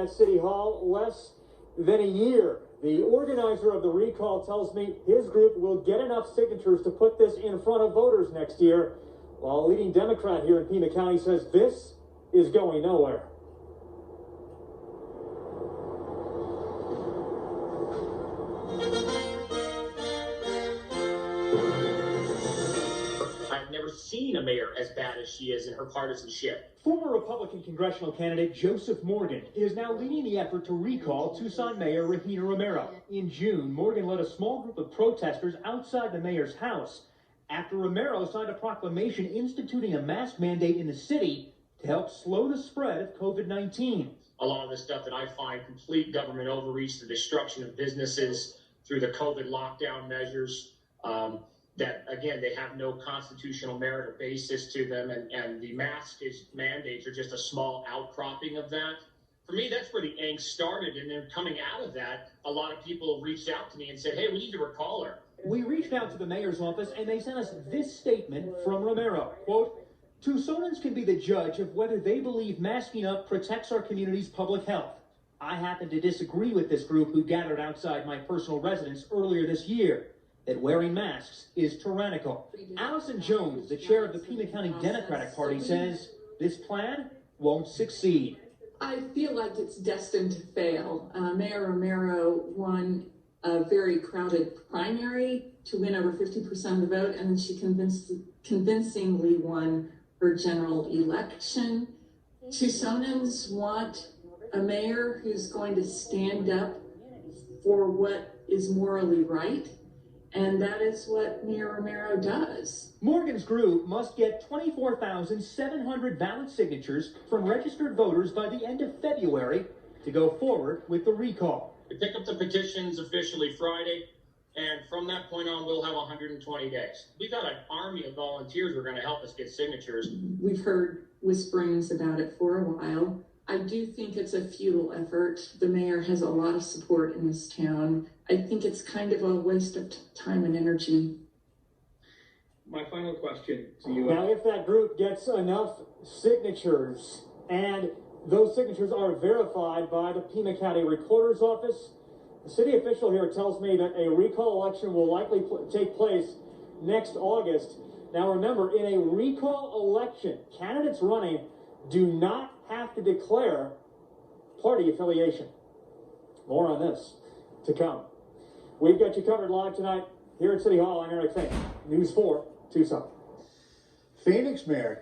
at City Hall less than a year. The organizer of the recall tells me his group will get enough signatures to put this in front of voters next year, while a leading Democrat here in Pima County says this is going nowhere. I've never seen a mayor as bad as she is in her partisanship. Former Republican congressional candidate Joseph Morgan is now leading the effort to recall Tucson Mayor Regina Romero. In June, Morgan led a small group of protesters outside the mayor's house after Romero signed a proclamation instituting a mask mandate in the city to help slow the spread of COVID-19. A lot of the stuff that I find complete government overreach, the destruction of businesses through the COVID lockdown measures, that again, they have no constitutional merit or basis to them, and the mandates are just a small outcropping of that. For me, that's where the angst started, and then coming out of that, a lot of people reached out to me and said, hey, we need to recall her. We reached out to the mayor's office and they sent us this statement from Romero. Quote, Tucsonans can be the judge of whether they believe masking up protects our community's public health. I happen to disagree with this group who gathered outside my personal residence earlier this year, that wearing masks is tyrannical. Allison Jones, the chair of the Pima County Democratic Party, says this plan won't succeed. I feel like it's destined to fail. Mayor Romero won a very crowded primary to win over 50% of the vote, and then she convincingly won her general election. Tucsonans want a mayor who's going to stand up for what is morally right, and that is what Mayor Romero does. Morgan's group must get 24,700 valid signatures from registered voters by the end of February to go forward with the recall. We pick up the petitions officially Friday, and from that point on, we'll have 120 days. We've got an army of volunteers who are going to help us get signatures. We've heard whisperings about it for a while. I do think it's a futile effort. The mayor has a lot of support in this town. I think it's kind of a waste of time and energy. My final question to you. Now, if that group gets enough signatures and those signatures are verified by the Pima County Recorder's Office, the city official here tells me that a recall election will likely take place next August. Now, remember, in a recall election, candidates running do not have to declare party affiliation. More on this to come. We've got you covered live tonight here at City Hall. I'm Eric Fink, News 4 Tucson. Phoenix Mayor